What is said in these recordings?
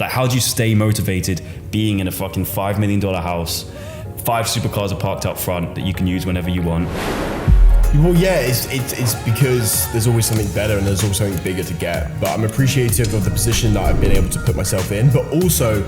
Like, how do you stay motivated being in a fucking $5 million house, 5 supercars are parked up front that you can use whenever you want? Well, yeah, it's because there's always something better and there's always something bigger to get. But I'm appreciative of the position that I've been able to put myself in. But also,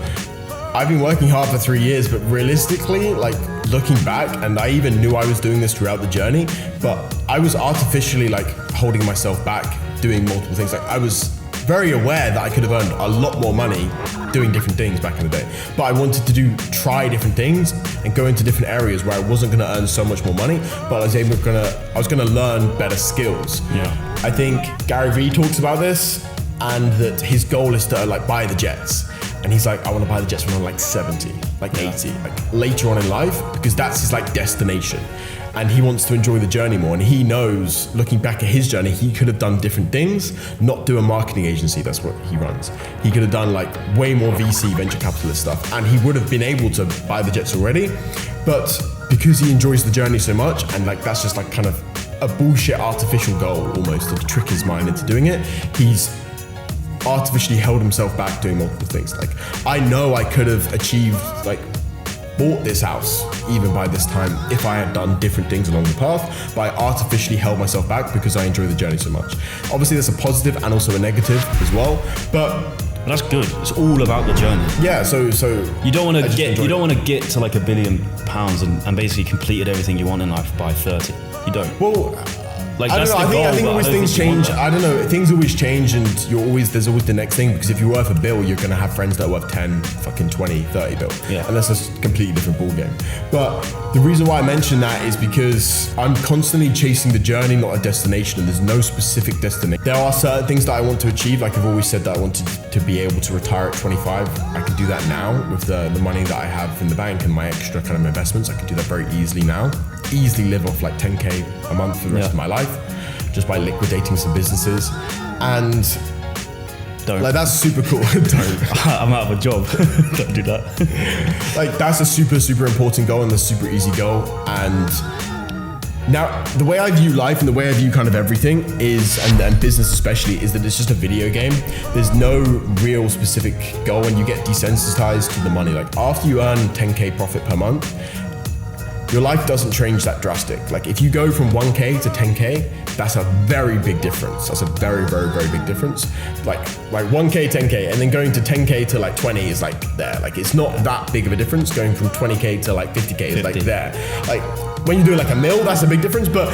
I've been working hard for 3 years, but realistically, like looking back, and I even knew I was doing this throughout the journey, but I was artificially like holding myself back, doing multiple things. Like I was very aware that I could have earned a lot more money doing different things back in the day. But I wanted to try different things and go into different areas where I wasn't gonna earn so much more money, but I was gonna learn better skills. Yeah. I think Gary Vee talks about this, and that his goal is to like buy the jets. And he's like, I want to buy the jets when I'm like 70, like 80, like later on in life, because that's his like destination. And he wants to enjoy the journey more. And he knows, looking back at his journey, he could have done different things, not do a marketing agency, that's what he runs. He could have done like way more VC, venture capitalist stuff, and he would have been able to buy the jets already. But because he enjoys the journey so much, and like that's just like kind of a bullshit artificial goal almost to trick his mind into doing it, he's artificially held himself back doing multiple things. Like I know I could have achieved, like bought this house even by this time if I had done different things along the path, but I artificially held myself back because I enjoy the journey so much. Obviously there's a positive and also a negative as well, but that's good. It's all about the journey. Yeah, so you don't want to get to like £1 billion and basically completed everything you want in life by 30. You don't. Well, like, I don't know. I think always things change. I don't know. Things always change, and there's always the next thing. Because if you're worth a bill, you're gonna have friends that are worth 10, fucking 20, 30 bill. Yeah. And that's a completely different ball game. But the reason why I mention that is because I'm constantly chasing the journey, not a destination. And there's no specific destination. There are certain things that I want to achieve. Like I've always said that I wanted to be able to retire at 25. I can do that now with the money that I have in the bank and my extra kind of investments. I can do that very easily now. Easily live off like 10K a month for the rest of my life, just by liquidating some businesses. And don't. Like that's super cool. Don't. I'm out of a job. Don't do that. Like that's a super, super important goal and a super easy goal. And now the way I view life and the way I view kind of everything is, and business especially, is that it's just a video game. There's no real specific goal, and you get desensitized to the money. Like after you earn 10K profit per month, your life doesn't change that drastic. Like if you go from 1K to 10K, that's a very big difference. That's a very, very, very big difference. Like 1K, 10K, and then going to 10K to like 20 is like there. Like it's not that big of a difference. Going from 20K to like 50K is like there. Like when you do like a mil, that's a big difference. But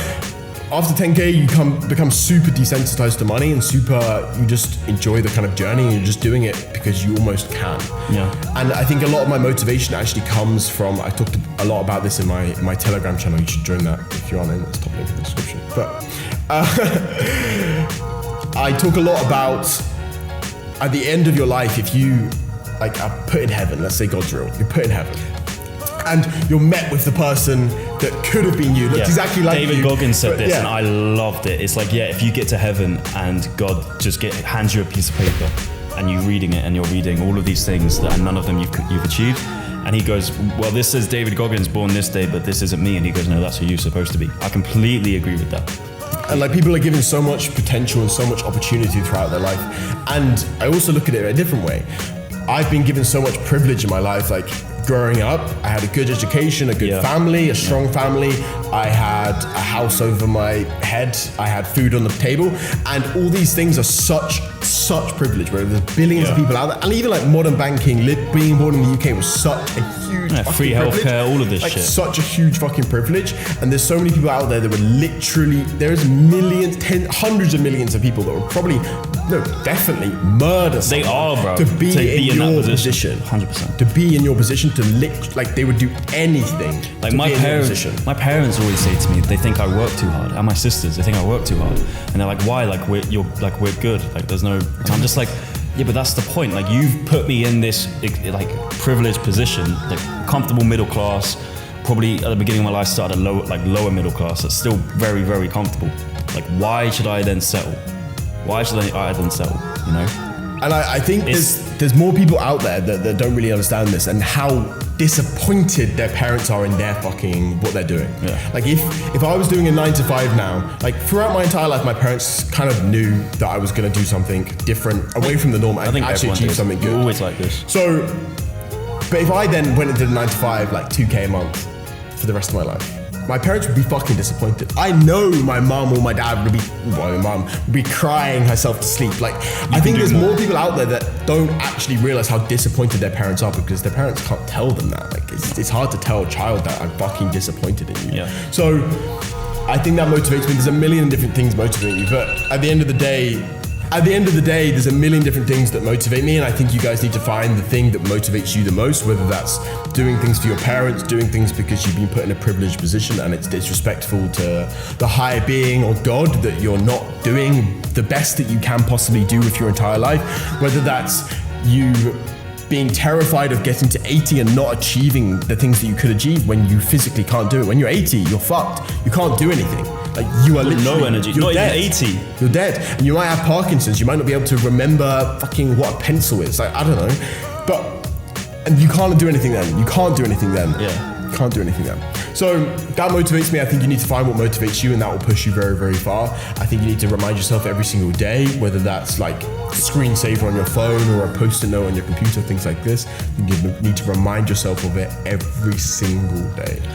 after 10K, you become super desensitized to money and you just enjoy the kind of journey, and you're just doing it because you almost can. Yeah. And I think a lot of my motivation actually comes from, I talked a lot about this in my Telegram channel. You should join that if you're on it. It's top link in the description. But I talk a lot about at the end of your life, if you like are put in heaven, let's say God's real, you're put in heaven, and you're met with the person that could have been you, looked exactly like David you. Goggins said this, and I loved it. It's like, if you get to heaven and God just hands you a piece of paper and you're reading it and you're reading all of these things and none of them you've achieved, and he goes, well, this says David Goggins born this day, but this isn't me. And he goes, no, that's who you're supposed to be. I completely agree with that. And like people are given so much potential and so much opportunity throughout their life. And I also look at it a different way. I've been given so much privilege in my life, like growing up, I had a good education, a good family, a strong family. I had a house over my head. I had food on the table, and all these things are such privilege. Where there's billions of people out there, and even like modern banking, being born in the UK was such a huge free healthcare, all of this shit. Such a huge fucking privilege. And there's so many people out there that were literally, there's millions, hundreds of millions of people that would probably, definitely murder someone. They are, bro. To be in your position. 100%. To be in your position, like they would do anything. Like my parents always say to me, they think I work too hard, and my sisters, they think I work too hard, and they're like, why? Like we're good. Like there's no. And I'm just like, yeah, but that's the point. Like you've put me in this like privileged position, like comfortable middle class. Probably at the beginning of my life started lower middle class. That's still very, very comfortable. Like why should I then settle? Why should I then settle? You know. And I think there's more people out there that don't really understand this, and how disappointed their parents are in their fucking what they're doing. Yeah. Like if I was doing a 9 to 5 now, like throughout my entire life, my parents kind of knew that I was gonna do something different, away from the norm, and actually achieve something good. You're always like this. So, but if I then went and did a 9 to 5, like 2K a month for the rest of my life, my parents would be fucking disappointed. I know my mum or my dad would be, well, my mum would be crying herself to sleep. Like, I think there's more people out there that don't actually realize how disappointed their parents are because their parents can't tell them that. Like, it's hard to tell a child that I'm fucking disappointed in you. Yeah. So, I think that motivates me. There's a million different things motivating you, but at the end of the day, there's a million different things that motivate me, and I think you guys need to find the thing that motivates you the most, whether that's doing things for your parents, doing things because you've been put in a privileged position and it's disrespectful to the higher being or God that you're not doing the best that you can possibly do with your entire life, whether that's you being terrified of getting to 80 and not achieving the things that you could achieve when you physically can't do it. When you're 80, you're fucked. You can't do anything. Like, you are literally no energy. You're Not dead. even 80. You're dead. And you might have Parkinson's. You might not be able to remember fucking what a pencil is. Like, I don't know. And you can't do anything then. You can't do anything then. Yeah. You can't do anything then. So that motivates me. I think you need to find what motivates you, and that will push you very, very far. I think you need to remind yourself every single day, whether that's like screensaver on your phone or a post-it note on your computer, things like this. You need to remind yourself of it every single day.